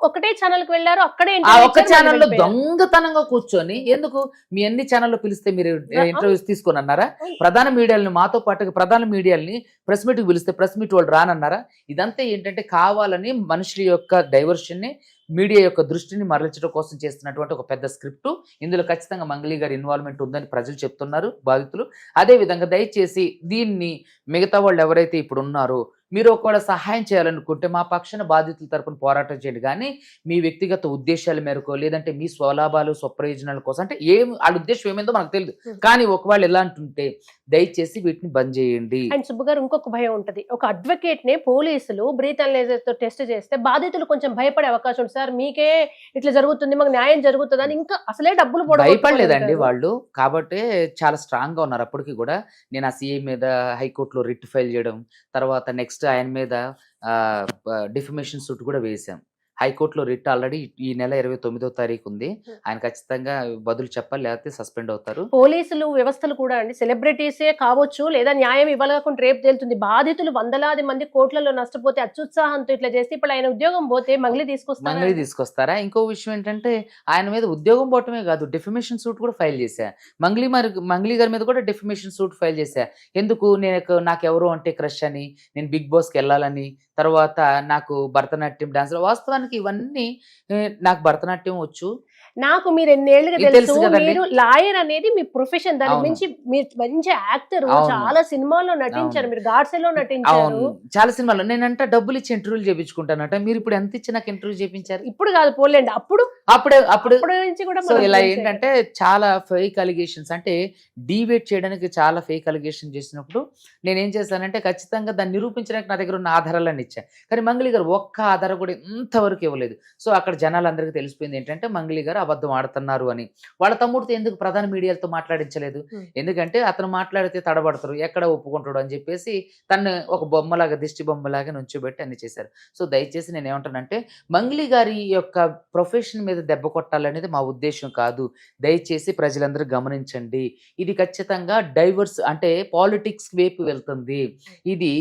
ఒకటే ఛానల్ కి వెళ్ళారు, అక్కడే ఆ ఒక్క ఛానల్లో దొంగతనంగా కూర్చొని ఎందుకు మీ అన్ని ఛానల్లో పిలిస్తే మీరు ఇంటర్వ్యూస్ తీసుకొని అన్నారా? ప్రధాన మీడియాలని మాతో పాటు ప్రధాన మీడియాలని ప్రెస్ మీట్ కి పిలిస్తే ప్రెస్ మీట్ వాళ్ళు రానన్నారా? ఇదంతా ఏంటంటే కావాలని మనుషుల యొక్క డైవర్షన్ ని, మీడియా యొక్క దృష్టిని మరల్చడం కోసం చేస్తున్నటువంటి ఒక పెద్ద స్క్రిప్ట్. ఇందులో ఖచ్చితంగా మంగ్లీ గారి ఇన్వాల్వ్మెంట్ ఉందని ప్రజలు చెప్తున్నారు, బాధితులు. అదే విధంగా దయచేసి దీన్ని మిగతా వాళ్ళు ఎవరైతే ఇప్పుడు ఉన్నారో మీరు ఒకవేళ సహాయం చేయాలనుకుంటే మా పక్షాన బాధితుల తరపున పోరాటం చేయండి, కానీ మీ వ్యక్తిగత ఉద్దేశాల మేరకు లేదంటే మీ స్వలాభాలు స్వప్రయోజనాల కోసం, అంటే వాళ్ళ ఉద్దేశం ఏమైందో మనకు తెలియదు, కానీ ఒకవేళ ఎలా అంటుంటే దయచేసి వీటిని బంద్ చేయండి. అండ్ సుబ్బు గారు ఇంకొక భయం ఉంటది, ఒక అడ్వకేట్ ని పోలీసులు బ్రీత్ అనలైజర్ తో టెస్ట్ చేస్తే బాధితులు కొంచెం భయపడే అవకాశం ఉంది. సార్ మీకే ఇట్లా జరుగుతుంది, మాకు న్యాయం జరుగుతుంది అని ఇంకా అసలే డబ్బులు భయపడలేదండి వాళ్ళు, కాబట్టి చాలా స్ట్రాంగ్ గా ఉన్నారు. అప్పటికి కూడా నేను ఆ సిఐ మీద హైకోర్టులో రిట్ ఫైల్ చేయడం, తర్వాత నెక్స్ట్ ఆయన మీద డిఫమేషన్ సూట్ కూడా వేసాం. హైకోర్టులో రిట్ ఆల్రెడీ ఈ నెల 29వ తారీఖు ఉంది. ఆయన ఖచ్చితంగా బదులు చెప్పాలి, లేకపోతే సస్పెండ్ అవుతారు. పోలీసులు వ్యవస్థలు కూడా అండి సెలబ్రిటీసే కావచ్చు, లేదా న్యాయం ఇవ్వలేకుండా రేపు తేలుతుంది. బాధితులు వందలాది మంది కోట్లలో నష్టపోతే అత్యుత్సాహంతో ఇట్లా చేస్తే ఇప్పుడు ఆయన ఉద్యోగం పోతే మంగ్లీ తీసుకొస్తారా? ఇంకో విషయం ఏంటంటే ఆయన మీద ఉద్యోగం పోవటమే కాదు, డిఫమేషన్ సూట్ కూడా ఫైల్ చేశా. మంగ్లీ గారి మీద కూడా డిఫమేషన్ సూట్ ఫైల్ చేశా. ఎందుకు? నాకెవరో అంటే క్రష్ అని, నేను బిగ్ బాస్కి వెళ్ళాలని, తర్వాత నాకు భరతనాట్యం డాన్స్, వాస్తవానికి ఇవన్నీ నాకు భరతనాట్యం వచ్చు, నాకు మీరు ఎన్నేళ్ళుగా తెలుసు, మీరు లాయర్ అనేది మీ ప్రొఫెషన్, దాని గురించి మీరు మంచి యాక్టర్, చాలా సినిమాల్లో నటించారు, మీరు గాడ్సేలో నటించారు, చాలా సినిమాల్లో. నేనంట డబ్బులు ఇచ్చి ఇంటర్వ్యూలు చేయించుకుంటానంట. మీరు ఇప్పుడు ఎంత ఇచ్చి నాకు ఇంటర్వ్యూ చేయించారు? ఇప్పుడు కాదు పోలేండి, అప్పుడు నుంచి కూడా. సో ఇలా ఏంటంటే చాలా ఫేక్ అలిగేషన్స్, అంటే డీవేట్ చేయడానికి చాలా ఫేక్ అలిగేషన్ చేసినప్పుడు నేనేం చేశానంటే ఖచ్చితంగా దాన్ని నిరూపించడానికి నా దగ్గర ఉన్న ఆధారాలన్నీ ఇచ్చాను. కానీ మంగ్లీ గారు ఒక్క ఆధారం కూడా ఇంతవరకు ఇవ్వలేదు. సో అక్కడ జనాలందరికీ తెలిసిపోయింది ఏంటంటే మంగ్లీ గారు అబద్ధం ఆడుతున్నారు అని. వాళ్ళ తమ్ముడితో ఎందుకు ప్రధాన మీడియాలతో మాట్లాడించలేదు? ఎందుకంటే అతను మాట్లాడితే తడబడతారు, ఎక్కడ ఒప్పుకుంటాడు అని చెప్పేసి తను ఒక బొమ్మలాగా, దిష్టి బొమ్మలాగా నుంచోబెట్టి అన్ని చేశారు. సో దయచేసి నేను ఏమంటానంటే మంగ్లీ గారి యొక్క ప్రొఫెషన్ మీద దెబ్బ కొట్టాలనేది మా ఉద్దేశం కాదు. దయచేసి ప్రజలందరూ గమనించండి, ఇది ఖచ్చితంగా డైవర్స్ అంటే పాలిటిక్స్ వైపు వెళ్తుంది. ఇది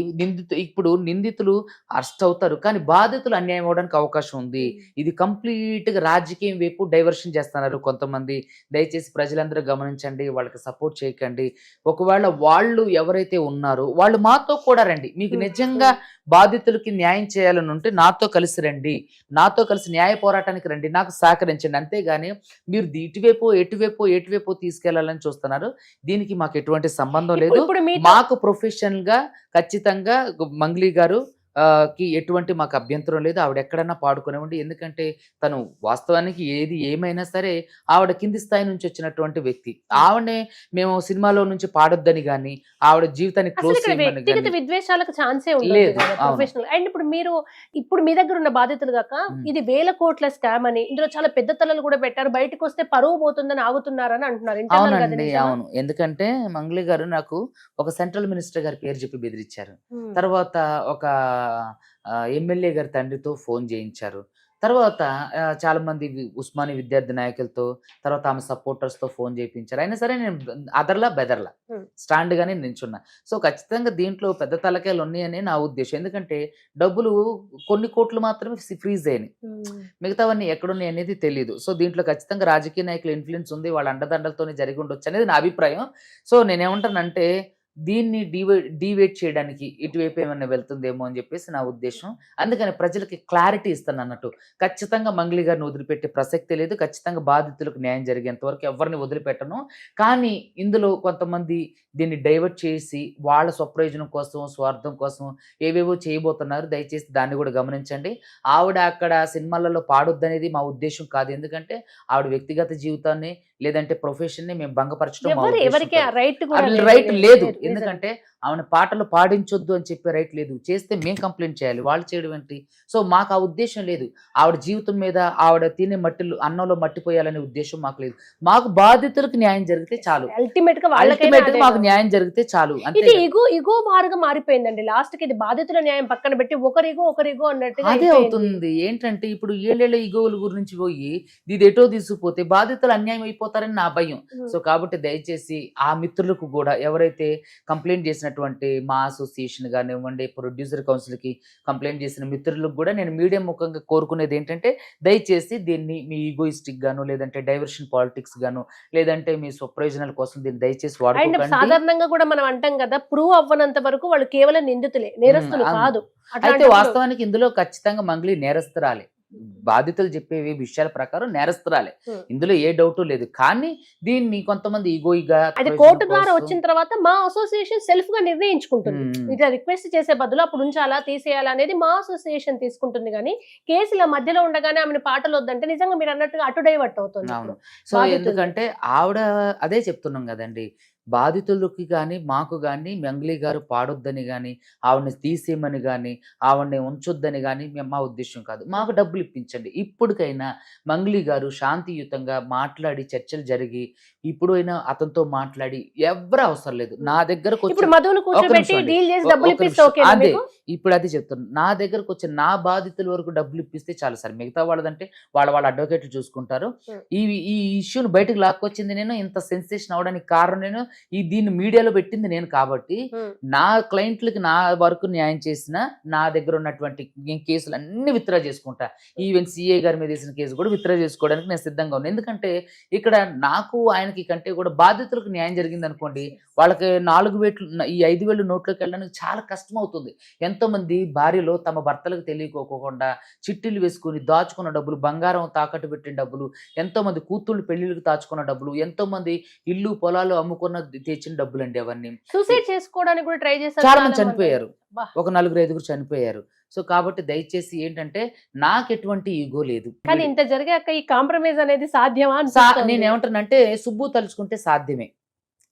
ఇప్పుడు నిందితులు అరెస్ట్ అవుతారు, కానీ బాధితులు అన్యాయం అవడానికి అవకాశం ఉంది. ఇది కంప్లీట్ గా రాజకీయం వైపు డైవర్షన్ చేస్తున్నారు కొంతమంది. దయచేసి ప్రజలందరూ గమనించండి, వాళ్ళకి సపోర్ట్ చేయకండి. ఒకవేళ వాళ్ళు ఎవరైతే ఉన్నారో వాళ్ళు మాతో కూడా రండి, మీకు నిజంగా బాధితులకి న్యాయం చేయాలని ఉంటే నాతో కలిసి రండి, నాతో కలిసి న్యాయ పోరాటానికి రండి, నాకు సహకరించండి. అంతేగాని మీరు ఎటువైపు తీసుకెళ్లాలని చూస్తున్నారు, దీనికి మాకు ఎటువంటి సంబంధం లేదు. మాకు ప్రొఫెషనల్ గా ఖచ్చితంగా మంగ్లీ గారు కి ఎటువంటి మాకు అభ్యంతరం లేదు. ఆవిడ ఎక్కడన్నా పాడుకునేవ్వండి, ఎందుకంటే తను వాస్తవానికి ఏది ఏమైనా సరే ఆవిడ కింది స్థాయి నుంచి వచ్చినటువంటి వ్యక్తి. ఆవిడనే మేము సినిమాలో నుంచి పాడొద్దని గానీ ఆవిడ జీవితాన్ని క్లోజ్ చేయమని విద్వేషాలకు ఛాన్సే లేదు. ప్రొఫెషనల్ అండ్ ఇప్పుడు మీ దగ్గర ఉన్న బాధితులు కాక ఇది వేల కోట్ల స్కామ్ అని, ఇందులో చాలా పెద్ద తలలు కూడా పెట్టారు, బయటకు వస్తే పరువు పోతుందని ఆగుతున్నారని అంటున్నారు. అవునండి, అవును. ఎందుకంటే మంగ్లీ గారు నాకు ఒక సెంట్రల్ మినిస్టర్ గారి పేరు చెప్పి బెదిరించారు, తర్వాత ఒక ఎమ్మెల్యే గారి తండ్రితో ఫోన్ చేయించారు, తర్వాత చాలా మంది ఉస్మాని విద్యార్థి నాయకులతో, తర్వాత ఆమె సపోర్టర్స్ తో ఫోన్ చేయించారు. అయినా సరే నేను అదర్లా బెదర్లా స్టాండ్ గానే నించున్నా. సో ఖచ్చితంగా దీంట్లో పెద్ద తలకాయలు ఉన్నాయని నా ఉద్దేశం. ఎందుకంటే డబ్బులు కొన్ని కోట్లు మాత్రమే ఫ్రీజ్ అయినాయి, మిగతావన్నీ ఎక్కడున్నాయి అనేది తెలియదు. సో దీంట్లో ఖచ్చితంగా రాజకీయ నాయకుల ఇన్ఫ్లుయెన్స్ ఉంది, వాళ్ళ అండదండలతోనే జరిగి ఉండొచ్చు అనేది నా అభిప్రాయం. సో నేనేమంటానంటే దీన్ని డీవేట్ చేయడానికి ఇటువైపు ఏమైనా వెళ్తుందేమో అని చెప్పేసి నా ఉద్దేశం. అందుకని ప్రజలకి క్లారిటీ ఇస్తాను అన్నట్టు. ఖచ్చితంగా మంగ్లీ గారిని వదిలిపెట్టే ప్రసక్తే లేదు, ఖచ్చితంగా బాధితులకు న్యాయం జరిగేంత వరకు ఎవరిని వదిలిపెట్టను. కానీ ఇందులో కొంతమంది దీన్ని డైవర్ట్ చేసి వాళ్ళ స్వప్రయోజనం కోసం, స్వార్థం కోసం ఏవేవో చేయబోతున్నారు. దయచేసి దాన్ని కూడా గమనించండి. ఆవిడ అక్కడ సినిమాలలో పాడొద్దనేది మా ఉద్దేశం కాదు, ఎందుకంటే ఆవిడ వ్యక్తిగత జీవితాన్ని లేదంటే ప్రొఫెషన్ ని మేము భంగపరచడం రైట్ లేదు. ఎందుకంటే ఆమె పాటలు పాడించొద్దు అని చెప్పే రైట్ లేదు, చేస్తే మేము కంప్లైంట్ చేయాలి, వాళ్ళు చేయడం ఏంటి? సో మాకు ఆ ఉద్దేశం లేదు. ఆవిడ జీవితం మీద ఆవిడ తినే అన్నంలో మట్టిపోయాలనే ఉద్దేశం మాకు లేదు. మాకు బాధితులకు న్యాయం జరిగితే చాలు, అల్టిమేట్ గా మాకు న్యాయం జరిగితే చాలు. ఇది ఇగో మార్గం మారిపోయిందండి. లాస్ట్ కి ఇది బాధితుల న్యాయం పక్కన పెట్టి ఒకరిగో అన్నట్టు అదే అవుతుంది. ఏంటంటే ఇప్పుడు ఏళ్ళేళ్ళ ఇగోల గురించి పోయి ఇది ఎటో తీసుకుపోతే బాధితులు అన్యాయం అయిపోతారని నా భయం. సో కాబట్టి దయచేసి ఆ మిత్రులకు కూడా ఎవరైతే కంప్లైంట్ చేసినట్టు చేసినటువంటి మా అసోసియేషన్ కానివ్వండి, ప్రొడ్యూసర్ కౌన్సిల్కి కంప్లైంట్ చేసిన మిత్రులకు కూడా నేను మీడియా ముఖంగా కోరుకునేది ఏంటంటే, దయచేసి దీన్ని మీ ఈగోయిస్టిక్ గాను, లేదంటే డైవర్షన్ పాలిటిక్స్ గాను, లేదంటే మీ స్వప్రయోజనాల కోసం దీన్ని దయచేసి అండ్ వాడుకోకండి. సాధారణంగా కూడా మనం అంటాం కదా, ప్రూవ్ అవ్వనంత వరకు వాళ్ళు కేవలం నిందితులే, నేరస్తులు కాదు. అయితే అట్లాంటప్పుడు వాస్తవానికి ఇందులో ఖచ్చితంగా మంగ్లీ నేరస్తురాలే. బాధితులు చెప్పేవి విషయాల ప్రకారం నేరస్తురాలే, ఇందులో ఏ డౌట్ లేదు. కానీ దీన్ని కొంతమంది ఈగోయిగా అది కోర్టు ద్వారా వచ్చిన తర్వాత మా అసోసియేషన్ సెల్ఫ్ గా నిర్ణయించుకుంటుంది. ఇట్లా రిక్వెస్ట్ చేసే బదులు అప్పుడు ఉంచాలా తీసేయాలా అనేది మా అసోసియేషన్ తీసుకుంటుంది. కానీ కేసుల మధ్యలో ఉండగానే ఆమెను పాటలు వద్దంటే నిజంగా మీరు అన్నట్టుగా అటు డైవర్ట్ అవుతుంది. అవును. సో బాధితులు. ఎందుకంటే ఆవిడ అదే చెప్తున్నాం కదండి, బాధితులకి కానీ మాకు కానీ మంగ్లీ గారు పాడొద్దని కానీ, ఆవిడని తీసేయమని కానీ, ఆవిడని ఉంచొద్దని కానీ మా ఉద్దేశం కాదు. మాకు డబ్బులు ఇప్పించండి. ఇప్పటికైనా మంగ్లీ గారు శాంతియుతంగా మాట్లాడి చర్చలు జరిగి, ఇప్పుడైనా అతనితో మాట్లాడి, ఎవరు అవసరం లేదు నా దగ్గరకు ఇప్పుడు వచ్చి మధువును కూర్చోబెట్టి నిమిషం అండి. డీల్ చేసి డబ్బులు ఒక ఇప్పిస్తే నిమిషం. ఓకేనా అదే మీకు? ఇప్పుడు అది చెప్తున్నాను, నా దగ్గరకు వచ్చి నా బాధితుల వరకు డబ్బులు ఇప్పిస్తే చాలు సార్. మిగతా వాళ్ళదంటే వాళ్ళ అడ్వకేట్లు చూసుకుంటారు. ఈ ఈ ఇష్యూని బయటకు లాక్కొచ్చింది నేను, ఇంత సెన్సేషన్ అవడానికి కారణం నేను, దీన్ని మీడియాలో పెట్టింది నేను. కాబట్టి నా క్లయింట్లకి నా వరకు న్యాయం చేసిన, నా దగ్గర ఉన్నటువంటి కేసులు అన్ని విత్డ్రా చేసుకుంటా. ఈవెన్ సిఐ గారి మీద వేసిన కేసు కూడా విత్డ్రా చేసుకోవడానికి నేను సిద్ధంగా ఉన్నాను. ఎందుకంటే ఇక్కడ నాకు ఆయనకి కంటే కూడా బాధితులకు న్యాయం జరిగింది అనుకోండి, వాళ్ళకి 4 వేలు ఈ 5,000 నోట్లోకి వెళ్ళడానికి చాలా కష్టం అవుతుంది. ఎంతో మంది భార్యలో తమ భర్తలకు తెలియకోకుండా చిట్టీలు వేసుకుని దాచుకున్న డబ్బులు, బంగారం తాకట్టు పెట్టిన డబ్బులు, ఎంతో మంది కూతుళ్ళు పెళ్లిళ్ళకి దాచుకున్న డబ్బులు, ఎంతో మంది ఇల్లు పొలాలు అమ్ముకున్న తెచ్చిన డబ్బులు అండి అవన్నీ. సూసైడ్ చేసుకోవడానికి కూడా ట్రై చేశారు, చాలా మంది చనిపోయారు, బా. ఒక 4-5 చనిపోయారు. సో కాబట్టి దయచేసి ఏంటంటే, నాకు ఎటువంటి ఈగో లేదు. కానీ ఇంత జరిగాక ఈ కాంప్రమైజ్ అనేది సాధ్యమా అనిపిస్తోంది. నేను ఏమంటానంటే, సుబ్బు తలుచుకుంటే సాధ్యమే.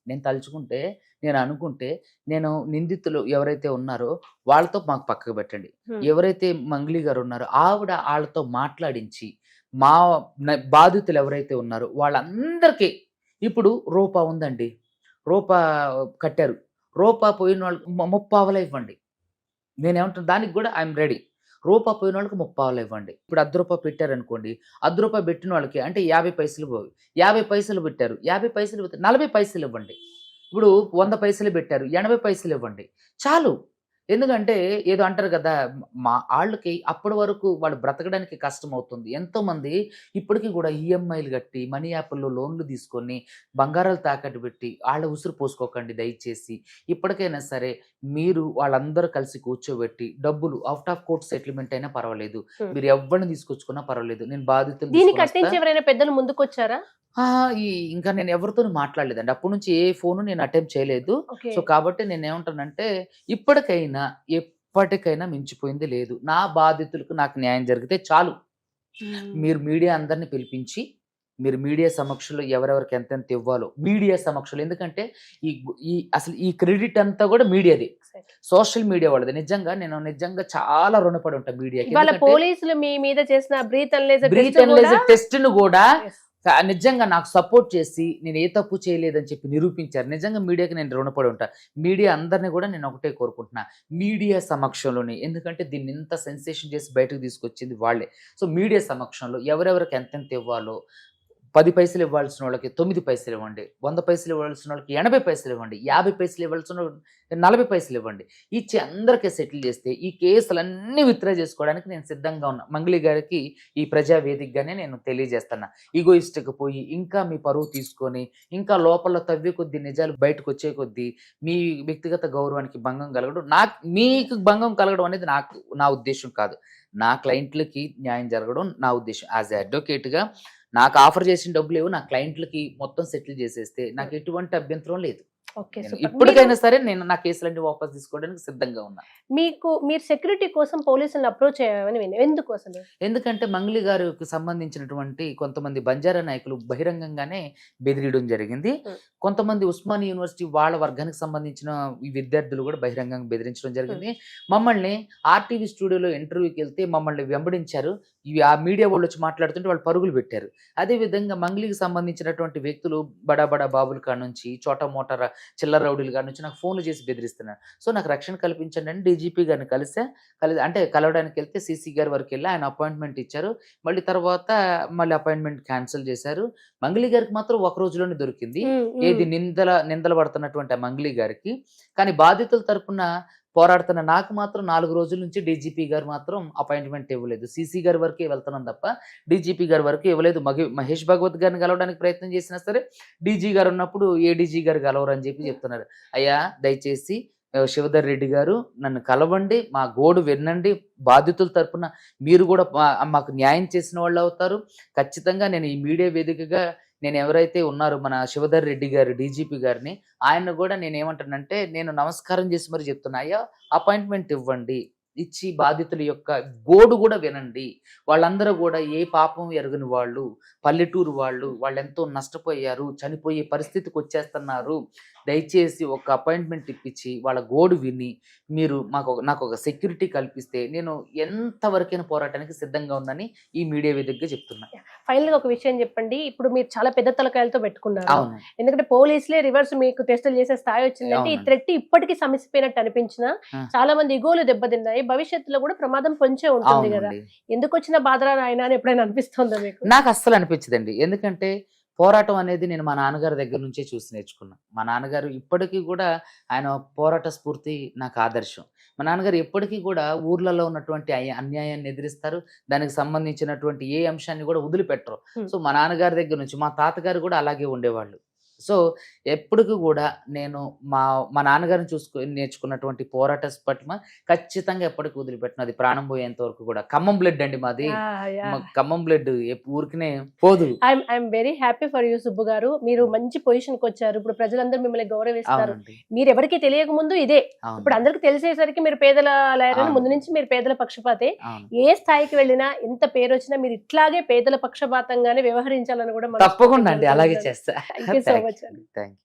నేను తలుచుకుంటే, నేను అనుకుంటే, నేను నిందితులు ఎవరైతే ఉన్నారో వాళ్ళతో మాకు పక్కకు పెట్టండి. ఎవరైతే మంగ్లీ గారు ఉన్నారో ఆవిడ వాళ్ళతో మాట్లాడించి, మా బాధితులు ఎవరైతే ఉన్నారో వాళ్ళందరికీ ఇప్పుడు రూపా ఉందండి, రూపా కట్టారు, రూపా పోయిన వాళ్ళకి 30 ఇవ్వండి. నేనేమంటాను, దానికి కూడా ఐఎమ్ రెడీ. రూపా పోయిన వాళ్ళకి 30 ఇవ్వండి. ఇప్పుడు ₹10 పెట్టారనుకోండి, ₹10 పెట్టిన వాళ్ళకి అంటే 50 పైసలు పోయి, 50 పైసలు పెట్టారు, 50 పైసలు 40 పైసలు ఇవ్వండి. ఇప్పుడు 100 పైసలు పెట్టారు, 80 పైసలు ఇవ్వండి, చాలు. ఎందుకంటే ఏదో అంటారు కదా, మా వాళ్ళకి అప్పటి వరకు వాళ్ళు బ్రతకడానికి కష్టం అవుతుంది. ఎంతోమంది ఇప్పటికీ కూడా ఈఎంఐలు కట్టి, మనీ యాప్ల్లో లోన్లు తీసుకొని, బంగారాలు తాకట్టు పెట్టి వాళ్ళ ఉసురు పోసుకోకండి దయచేసి. ఇప్పటికైనా సరే మీరు వాళ్ళందరూ కలిసి కూర్చోబెట్టి డబ్బులు అవుట్ ఆఫ్ కోర్ట్ సెటిల్మెంట్ అయినా పర్వాలేదు, మీరు ఎవరిని తీసుకొచ్చుకున్నా పర్వాలేదు, నేను బాధితులు దీన్ని కట్టించి ఎవరైనా పెద్దలు ముందుకొచ్చారా? ఇంకా నేను ఎవరితో మాట్లాడలేదండి. అప్పటి నుంచి ఏ ఫోను నేను అటెంప్ట్ చేయలేదు. సో కాబట్టి నేను ఏమంటానంటే, ఎప్పటికైనా మించిపోయింది లేదు. నా బాధితులకు నాకు న్యాయం జరిగితే చాలు. మీరు మీడియా అందరిని పిలిపించి, మీరు మీడియా సమక్షంలో ఎవరెవరికి ఎంతెంత ఇవ్వాలో మీడియా సమక్షంలో, ఎందుకంటే అసలు ఈ క్రెడిట్ అంతా కూడా మీడియాది, సోషల్ మీడియా వాళ్ళది. నిజంగా చాలా రుణపడి ఉంటా మీడియాకి. పోలీసులు మీ మీద చేసిన బ్రీత్ అనలైజర్ టెస్ట్ ను కూడా నిజంగా నాకు సపోర్ట్ చేసి, నేను ఏ తప్పు చేయలేదని చెప్పి నిరూపించారు. నిజంగా మీడియాకి నేను రుణపడి ఉంటా. మీడియా అందరినీ కూడా నేను ఒకటే కోరుకుంటున్నా, మీడియా సమక్షంలోనే, ఎందుకంటే దీన్ని ఇంత సెన్సేషన్ చేసి బయటకు తీసుకొచ్చింది వాళ్ళే. సో మీడియా సమక్షంలో ఎవరెవరికి ఎంతెంత ఇవ్వాలో, 10 పైసలు ఇవ్వాల్సిన వాళ్ళకి 9 పైసలు ఇవ్వండి, 100 పైసలు ఇవ్వాల్సిన వాళ్ళకి 80 పైసలు ఇవ్వండి, 50 పైసలు ఇవ్వాల్సిన 40 పైసలు ఇవ్వండి. ఇచ్చి అందరికీ సెటిల్ చేస్తే ఈ కేసులన్నీ విత్డ్రా చేసుకోవడానికి నేను సిద్ధంగా ఉన్నా. మంగ్లీ గారికి ఈ ప్రజా వేదికగానే నేను తెలియజేస్తున్నా. ఈగోయిస్టిక్ పోయి ఇంకా మీ పరువు తీసుకొని, ఇంకా లోపల తవ్వే కొద్దీ, నిజాలు బయటకు వచ్చే కొద్దీ మీ వ్యక్తిగత గౌరవానికి భంగం కలగడం, మీకు భంగం కలగడం అనేది నా ఉద్దేశం కాదు. నా క్లయింట్లకి న్యాయం జరగడం నా ఉద్దేశం. యాజ్ ఎ అడ్వకేట్గా నాకు ఆఫర్ చేసిన డబ్బులు నా క్లయింట్లకి మొత్తం సెటిల్ చేసేస్తే నాకు ఎటువంటి అభ్యంతరం లేదు. ఇప్పటికైనా సరే నేను నా కేసులన్నీ వాపస్ తీసుకోవడానికి సిద్ధంగా ఉన్నా. మీరు సెక్యూరిటీ కోసం పోలీసులను అప్రోచ్ అయ్యామని ఎందుకోసం? ఎందుకంటే మంగ్లీ గారికి సంబంధించినటువంటి కొంతమంది బంజారా నాయకులు బహిరంగంగానే బెదిరియడం జరిగింది. కొంతమంది ఉస్మానియా యూనివర్సిటీ వాళ్ళ వర్గానికి సంబంధించిన ఈ విద్యార్థులు కూడా బహిరంగంగా బెదిరించడం జరిగింది. మమ్మల్ని ఆర్టీవీ స్టూడియోలో ఇంటర్వ్యూకి వెళ్తే మమ్మల్ని వెంబడించారు. ఆ మీడియా వాళ్ళు వచ్చి మాట్లాడుతుంటే వాళ్ళు పరుగులు పెట్టారు. అదే విధంగా మంగ్లీకి సంబంధించినటువంటి వ్యక్తులు బడా బాబుల కాడ నుంచి, చోటా మోటార్ చిల్లర రౌడీలు గారి నుంచి నాకు ఫోన్లు చేసి బెదిరిస్తున్నారు. సో నాకు రక్షణ కల్పించండి అని డీజీపీ గారిని అంటే కలవడానికి వెళ్తే సీసీ గారి వరకు వెళ్ళి ఆయన అపాయింట్మెంట్ ఇచ్చారు. మళ్ళీ తర్వాత మళ్ళీ అపాయింట్మెంట్ క్యాన్సిల్ చేశారు. మంగ్లీ గారికి మాత్రం ఒక రోజులోనే దొరికింది. ఏది నిందలు పడుతున్నటువంటి ఆ మంగ్లీ గారికి. కానీ బాధితుల తరపున పోరాడుతున్న నాకు మాత్రం 4 రోజుల నుంచి డీజీపీ గారు మాత్రం అపాయింట్మెంట్ ఇవ్వలేదు. సీసీ గారి వరకే వెళ్తున్నాం తప్ప డీజీపీ గారి వరకు ఇవ్వలేదు. మహేష్ భగవత్ గారిని కలవడానికి ప్రయత్నం చేసినా సరే డీజీ గారు ఉన్నప్పుడు ఏడీజీ గారు కలవరు అని చెప్పి చెప్తున్నారు. అయ్యా దయచేసి శివధర్ రెడ్డి గారు నన్ను కలవండి, మా గోడు వినండి, బాధితుల తరపున మీరు కూడా మాకు న్యాయం చేసిన వాళ్ళు అవుతారు. ఖచ్చితంగా నేను ఈ మీడియా వేదికగా నేను ఎవరైతే ఉన్నారో మన శివధర్ రెడ్డి గారు డీజీపీ గారిని ఆయన కూడా నేను ఏమంటానంటే నేను నమస్కారం చేసి మరి చెప్తున్నా, అయ్యా అపాయింట్మెంట్ ఇవ్వండి, ఇచ్చి బాధితుల యొక్క గోడు కూడా వినండి. వాళ్ళందరూ కూడా ఏ పాపం ఎరగని వాళ్ళు, పల్లెటూరు వాళ్ళు ఎంతో నష్టపోయారు, చనిపోయే పరిస్థితికి వచ్చేస్తున్నారు. దయచేసి ఒక అపాయింట్మెంట్ ఇప్పించి వాళ్ళ గోడు విని మీరు నాకు ఒక సెక్యూరిటీ కల్పిస్తే నేను ఎంతవరకైనా పోరాటానికి సిద్ధంగా ఉందని ఈ మీడియా వేదికగా చెప్తున్నా. ఫైనల్ గా ఒక విషయం చెప్పండి. ఇప్పుడు మీరు చాలా పెద్ద తలకాయలతో పెట్టుకున్నారు. అవును, ఎందుకంటే పోలీసులే రివర్స్ మీకు టెస్టులు చేసే స్థాయి వచ్చిందంటే ఈ థ్రెట్ ఇప్పటికీ సమసిపోయినట్టు అనిపించిన చాలా మంది ఇగోలు దెబ్బతిన్నాయి. భవిష్యత్తులో కూడా ప్రమాదం పొంచే ఉంటుంది కదా. ఎందుకు వచ్చిన బాధరా నాయన అని ఎప్పుడైనా అనిపిస్తుందా మీకు? నాకు అస్సలు అనిపించదండి. ఎందుకంటే పోరాటం అనేది నేను మా నాన్నగారి దగ్గర నుంచే చూసి నేర్చుకున్నా. మా నాన్నగారు ఇప్పటికీ కూడా ఆయన పోరాట స్ఫూర్తి నాకు ఆదర్శం. మా నాన్నగారు ఎప్పటికీ కూడా ఊర్లలో ఉన్నటువంటి అన్యాయాన్ని ఎదిరిస్తారు. దానికి సంబంధించినటువంటి ఏ అంశాన్ని కూడా వదిలిపెట్టరు. సో మా నాన్నగారి దగ్గర నుంచి మా తాతగారు కూడా అలాగే ఉండేవాళ్ళు. సో ఎప్పటికీ కూడా నేను మా నాన్నగారిని నేర్చుకున్నటువంటి పోరాట పట్ల ఖచ్చితంగా ఎప్పటికీ వదిలిపెట్టిన, అది ప్రాణం పోయేంత వరకు కూడా. ఖమ్మం బ్లడ్ అండి మాది, ఖమ్మం బ్లడ్ ఊరికినే పోదు. I'm very happy for you Subbu గారు. మీరు మంచి పొజిషన్ కి వచ్చారు. ఇప్పుడు ప్రజలందరూ మిమ్మల్ని గౌరవిస్తారు. మీరు ఎవరికి తెలియక ముందు ఇదే, ఇప్పుడు అందరికి తెలిసేసరికి మీరు పేదల లాయర్, ముందు నుంచి మీరు పేదల పక్షపాతే. ఏ స్థాయికి వెళ్ళినా ఎంత పేరు వచ్చినా మీరు ఇట్లాగే పేదల పక్షపాతంగానే వ్యవహరించాలని కూడా తప్పకుండా అండి, అలాగే చేస్తా. Thank you.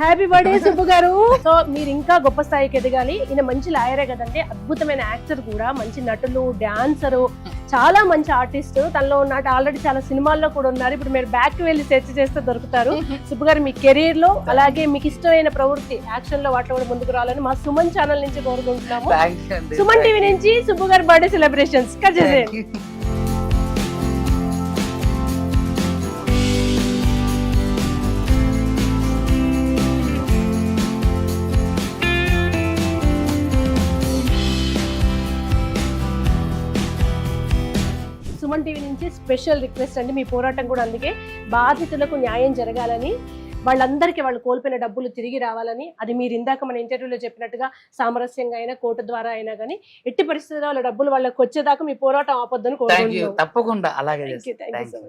Happy birthday Subbu గారు. సో మీరు ఇంకా గొప్ప స్థాయికి ఎదగాలి. ఈయన మంచి లాయరే కదంటే, అద్భుతమైన యాక్టర్ కూడా, మంచి నటులు, డాన్సరు, చాలా మంచి ఆర్టిస్ట్. తనలో ఉన్నట్టు ఆల్రెడీ చాలా సినిమాల్లో కూడా ఉన్నారు. ఇప్పుడు మీరు బ్యాక్ కి వెళ్ళి సెర్చ్ చేస్తే దొరుకుతారు. సుబ్బు గారు మీ కెరీర్ లో అలాగే మీకు ఇష్టమైన ప్రవృత్తి యాక్షన్ లో వాటిలో కూడా ముందుకు రావాలని మా సుమన్ ఛానల్ నుంచి కోరుకుంటున్నాము. సుమన్ టీవీ నుంచి సుబ్బు గారి బర్త్డే సెలబ్రేషన్స్ కట్ చేసేయండి. సుమన్ టీవీ నుంచి స్పెషల్ రిక్వెస్ట్ అండి, మీ పోరాటం కూడా అందుకే. బాధితులకు న్యాయం జరగాలని, వాళ్ళందరికీ వాళ్ళు కోల్పోయిన డబ్బులు తిరిగి రావాలని, అది మీరు ఇందాక మన ఇంటర్వ్యూలో చెప్పినట్టుగా సామరస్యంగా అయినా కోర్టు ద్వారా అయినా కానీ ఎట్టి పరిస్థితుల్లో వాళ్ళ డబ్బులు వాళ్ళకి వచ్చేదాకా మీ పోరాటం ఆపొద్దని కోరుకుంటున్నాను. తప్పకుండా అలాగే.